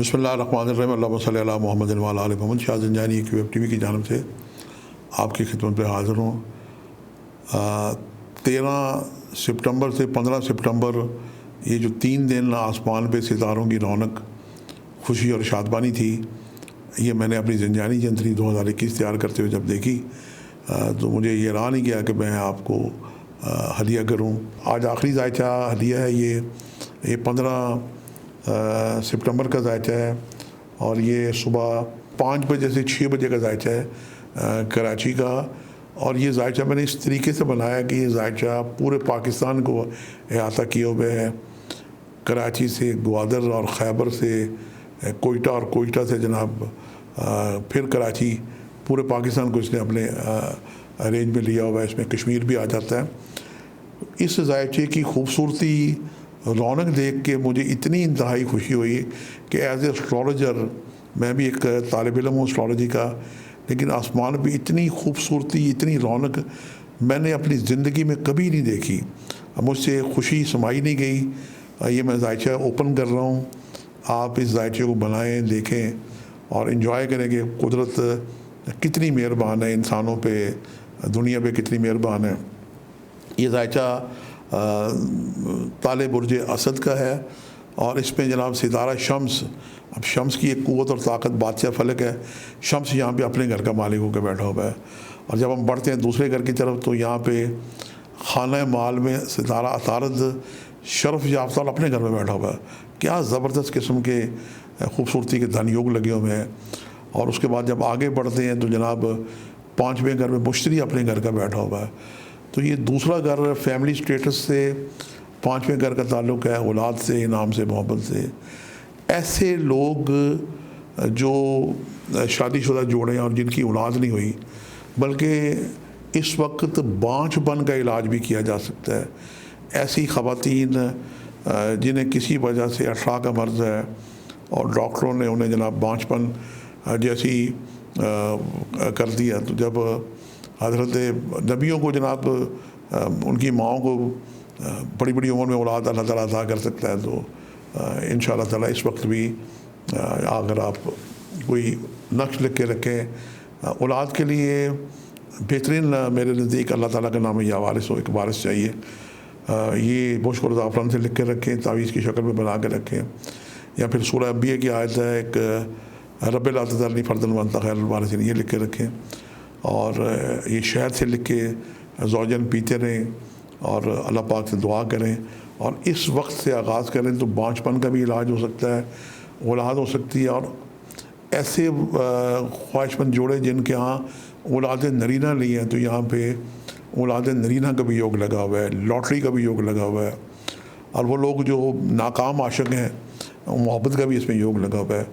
بسم اللہ الرحمن الرحیم، اللہم صلی علی محمد و علی آل محمد۔ شاہ زنجانی QF TV کی جانب سے آپ کی خدمت پہ حاضر ہوں۔ 13 سپٹمبر سے 15 سپٹمبر یہ جو 3 دن آسمان پہ ستاروں کی رونق، خوشی اور شادمانی تھی، یہ میں نے اپنی زنجانی جنتری 2021 تیار کرتے ہوئے جب دیکھی تو مجھے یہ رہا نہیں گیا کہ میں آپ کو ہدیہ کروں۔ آج آخری ذائچہ ہدیہ ہے، یہ 15 سپٹمبر کا ذائچہ ہے اور یہ صبح 5 بجے سے 6 بجے کا ذائچہ ہے کراچی کا۔ اور یہ ذائچہ میں نے اس طریقے سے بنایا کہ یہ ذائچہ پورے پاکستان کو احاطہ کیے ہوئے ہے، کراچی سے گوادر اور خیبر سے کوئٹہ اور کوئٹہ سے جناب پھر کراچی، پورے پاکستان کو اس نے اپنے رینج میں لیا ہوا ہے، اس میں کشمیر بھی آ جاتا ہے۔ اس ذائچے کی خوبصورتی، رونق دیکھ کے مجھے اتنی انتہائی خوشی ہوئی کہ ایز اے اسٹرالوجر، میں بھی ایک طالب علم ہوں اسٹرالوجی کا، لیکن آسمان پہ اتنی خوبصورتی، اتنی رونق میں نے اپنی زندگی میں کبھی نہیں دیکھی۔ مجھ سے خوشی سمائی نہیں گئی۔ یہ میں ذائچہ اوپن کر رہا ہوں، آپ اس ذائچے کو بنائیں، دیکھیں اور انجوائے کریں کہ قدرت کتنی مہربان ہے انسانوں پہ، دنیا پہ کتنی مہربان ہے۔ یہ ذائچہ تالے برج اسد کا ہے اور اس میں جناب ستارہ شمس، اب شمس کی ایک قوت اور طاقت بادشاہ فلک ہے۔ شمس یہاں پہ اپنے گھر کا مالک ہو کے بیٹھا ہوا ہے، اور جب ہم بڑھتے ہیں دوسرے گھر کی طرف تو یہاں پہ خانہ مال میں ستارہ عطارد شرف یافتہ اور اپنے گھر میں بیٹھا ہوا ہے۔ کیا زبردست قسم کے خوبصورتی کے دھن یوگ لگے ہوئے ہیں۔ اور اس کے بعد جب آگے بڑھتے ہیں تو جناب 5ویں گھر میں مشتری اپنے گھر کا بیٹھا ہوا ہے۔ تو یہ دوسرا گھر فیملی سٹیٹس سے 5ویں گھر کا تعلق ہے، اولاد سے، انعام سے، محبت سے۔ ایسے لوگ جو شادی شدہ جوڑے ہیں اور جن کی اولاد نہیں ہوئی، بلکہ اس وقت بانجھ پن کا علاج بھی کیا جا سکتا ہے، ایسی خواتین جنہیں کسی وجہ سے اٹھا کا مرض ہے اور ڈاکٹروں نے انہیں جناب بانجھ پن جیسی کر دیا، تو جب حضرت نبیوں کو جناب ان کی ماؤں کو بڑی بڑی عمر میں اولاد اللہ تعالیٰ عطا کر سکتا ہے، تو انشاءاللہ تعالیٰ اس وقت بھی اگر آپ کوئی نقش لکھ کے رکھیں اولاد کے لیے، بہترین میرے نزدیک اللہ تعالیٰ کا نام یا وارث ہو، ایک وارث چاہیے۔ یہ مشک اور زعفران سے لکھ کے رکھیں، تعویذ کی شکل میں بنا کے رکھیں، یا پھر سورہ انبیاء کی آیت ہے ایک، رب لا تذرنی فردا وانت خیر الوارثین، یہ لکھ کے رکھیں۔ اور یہ شہد سے لکھ کے زوجن پیتے رہیں اور اللہ پاک سے دعا کریں، اور اس وقت سے آغاز کریں تو بانجھ پن کا بھی علاج ہو سکتا ہے، اولاد ہو سکتی ہے۔ اور ایسے خواہش مند جوڑے جن کے ہاں اولاد نرینہ لی ہیں، تو یہاں پہ اولاد نرینہ کا بھی یوگ لگا ہوا ہے، لاٹری کا بھی یوگ لگا ہوا ہے۔ اور وہ لوگ جو ناکام عاشق ہیں، محبت کا بھی اس میں یوگ لگا ہوا ہے۔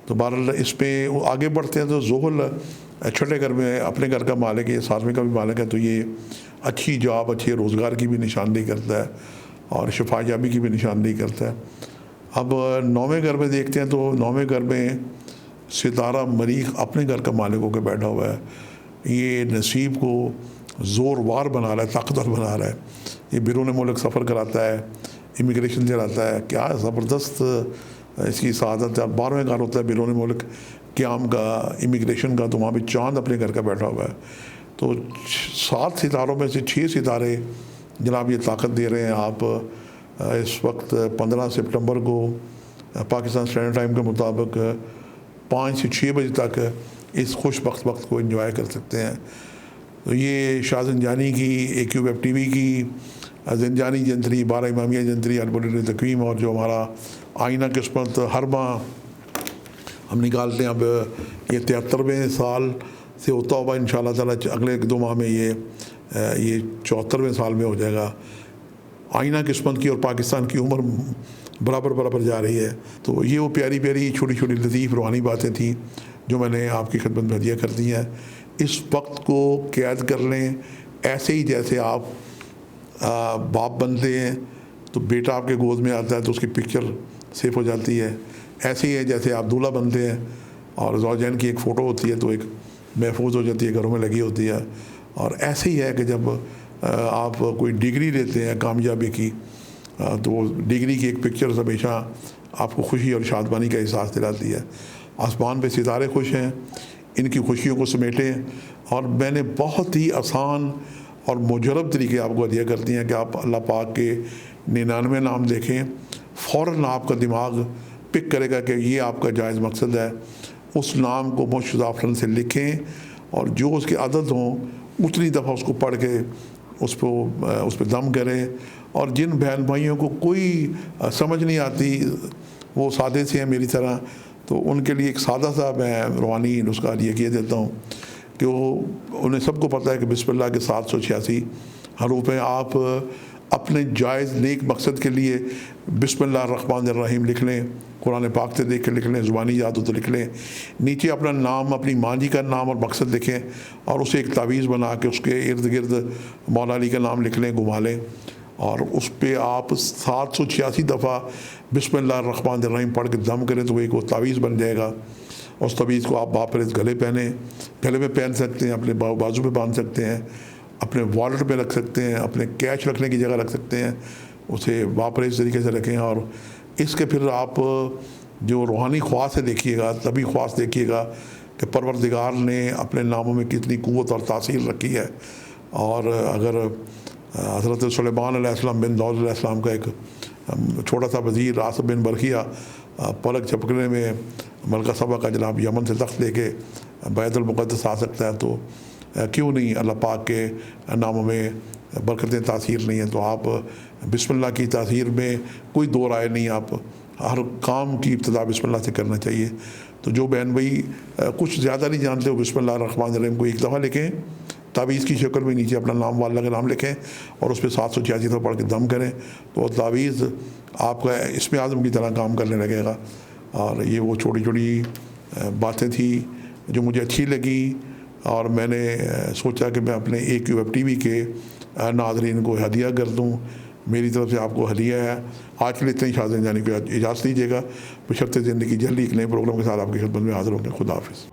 تو بہرحال اس پہ آگے بڑھتے ہیں تو زحل چھٹے گھر میں اپنے گھر کا مالک ہے، 7ویں کا بھی مالک ہے، تو یہ اچھی جاب، اچھے روزگار کی بھی نشاندہی کرتا ہے اور شفا یابی کی بھی نشاندہی کرتا ہے۔ اب 9ویں گھر میں دیکھتے ہیں تو 9ویں گھر میں ستارہ مریخ اپنے گھر کا مالک ہو کے بیٹھا ہوا ہے۔ یہ نصیب کو زوروار بنا رہا ہے، طاقتور بنا رہا ہے۔ یہ بیرون ملک سفر کراتا ہے، امیگریشن چلاتا ہے، کیا زبردست اس کی سعادت ہے۔ 12ویں گھر ہوتا ہے بیرون ملک قیام کا، امیگریشن کا، تو وہاں پہ چاند اپنے گھر کا بیٹھا ہوا ہے۔ تو 7 ستاروں میں سے 6 ستارے جناب یہ طاقت دے رہے ہیں۔ آپ اس وقت 15 سپٹمبر کو پاکستان اسٹینڈرڈ ٹائم کے مطابق 5 سے 6 بجے تک اس خوش بخت وقت کو انجوائے کر سکتے ہیں۔ تو یہ شاہ زنجانی کی QF TV کی زنجانی جنتری، 12 امامیہ جنتری البلد تقویم، اور جو ہمارا آئینہ قسمت ہر ماہ ہم نکالتے ہیں، اب یہ 73ویں سال سے ہوتا ہوگا انشاءاللہ تعالیٰ، اگلے 2 ماہ میں یہ 74ویں سال میں ہو جائے گا۔ آئینہ قسمت کی اور پاکستان کی عمر برابر جا رہی ہے۔ تو یہ وہ پیاری پیاری چھوٹی چھوٹی لطیف روحانی باتیں تھیں جو میں نے آپ کی خدمت میں ہدیہ کر دی ہیں۔ اس وقت کو قید کر لیں، ایسے ہی جیسے آپ باپ بنتے ہیں تو بیٹا آپ کے گود میں آتا ہے تو اس کی پکچر سیو ہو جاتی ہے، ایسے ہی ہے جیسے آپ دولہا بنتے ہیں اور زوجین کی ایک فوٹو ہوتی ہے تو ایک محفوظ ہو جاتی ہے، گھروں میں لگی ہوتی ہے۔ اور ایسے ہی ہے کہ جب آپ کوئی ڈگری لیتے ہیں کامیابی کی، تو وہ ڈگری کی ایک پکچر ہمیشہ آپ کو خوشی اور شادمانی کا احساس دلاتی ہے۔ آسمان پہ ستارے خوش ہیں، ان کی خوشیوں کو سمیٹیں، اور میں نے بہت ہی آسان اور مجرب طریقے آپ کو ہدیہ کرتی ہیں کہ آپ اللہ پاک کے 99 نام دیکھیں، فوراً آپ کا دماغ پک کرے گا کہ یہ آپ کا جائز مقصد ہے۔ اس نام کو مشتزافرن سے لکھیں، اور جو اس کے عدد ہوں اتنی دفعہ اس کو پڑھ کے اس پہ دم کریں۔ اور جن بہن بھائیوں کو کوئی سمجھ نہیں آتی، وہ سادے سے ہیں میری طرح، تو ان کے لیے ایک سادہ سا میں روحانی نسخہ یہ کیے دیتا ہوں کہ انہیں سب کو پتہ ہے کہ بسم اللہ کے 786 حروف ہیں۔ آپ اپنے جائز نیک مقصد کے لیے بسم اللہ الرحمن الرحیم لکھ لیں، قرآن پاک سے دیکھ کے لکھ لیں، زبانی یاد ہو تو لکھ لیں، نیچے اپنا نام، اپنی ماں جی کا نام اور مقصد لکھیں، اور اسے ایک تعویذ بنا کے اس کے ارد گرد مولا علی کا نام لکھ لیں، گھما لیں، اور اس پہ آپ 786 دفعہ بسم اللہ الرحمن الرحیم پڑھ کے دم کریں تو وہ ایک وہ تعویذ بن جائے گا۔ اس تعویذ کو آپ باپرس گلے میں پہن سکتے ہیں، اپنے بازو پہ باندھ سکتے ہیں، اپنے والیٹ میں رکھ سکتے ہیں، اپنے کیش رکھنے کی جگہ رکھ سکتے ہیں، اسے باپرس طریقے سے رکھیں۔ اور اس کے پھر آپ جو روحانی خواص ہے دیکھیے گا، طبی خواص دیکھیے گا کہ پروردگار نے اپنے ناموں میں کتنی قوت اور تاثیر رکھی ہے۔ اور اگر حضرت سلیمان علیہ السلام بن داؤد علیہ السلام کا ایک چھوٹا سا وزیر آصف بن برقیہ پلک جھپکنے میں ملکہ سبا کا جناب یمن سے تخت لے کے بیت المقدس آ سکتا ہے، تو کیوں نہیں اللہ پاک کے ناموں میں برکتیں تاثیر نہیں ہیں؟ تو آپ بسم اللہ کی تاثیر میں کوئی دو رائے نہیں، آپ ہر کام کی ابتدا بسم اللہ سے کرنا چاہیے۔ تو جو بہن بھائی کچھ زیادہ نہیں جانتے ہو، بسم اللہ الرحمن الرحیم کو ایک دفعہ لکھیں، تعویذ کی شکل میں نیچے اپنا نام واللہ کا نام لکھیں، اور اس پہ 786 دفعہ پڑھ کے دم کریں، تو تعویذ آپ کا اسم اعظم کی طرح کام کرنے لگے گا۔ اور یہ وہ چھوٹی چھوٹی باتیں تھیں جو مجھے اچھی لگی، اور میں نے سوچا کہ میں اپنے AQ Web TV کے ناظرین کو ہدیہ کر دوں۔ میری طرف سے آپ کو ہدیہ ہے۔ آج کے لیے اتنے ہی شاذ جانے کو اجازت دیجیے گا، بشرط زندگی جلدی ایک نئے پروگرام کے ساتھ آپ کی خدمت میں حاضر ہوں گے۔ خدا حافظ۔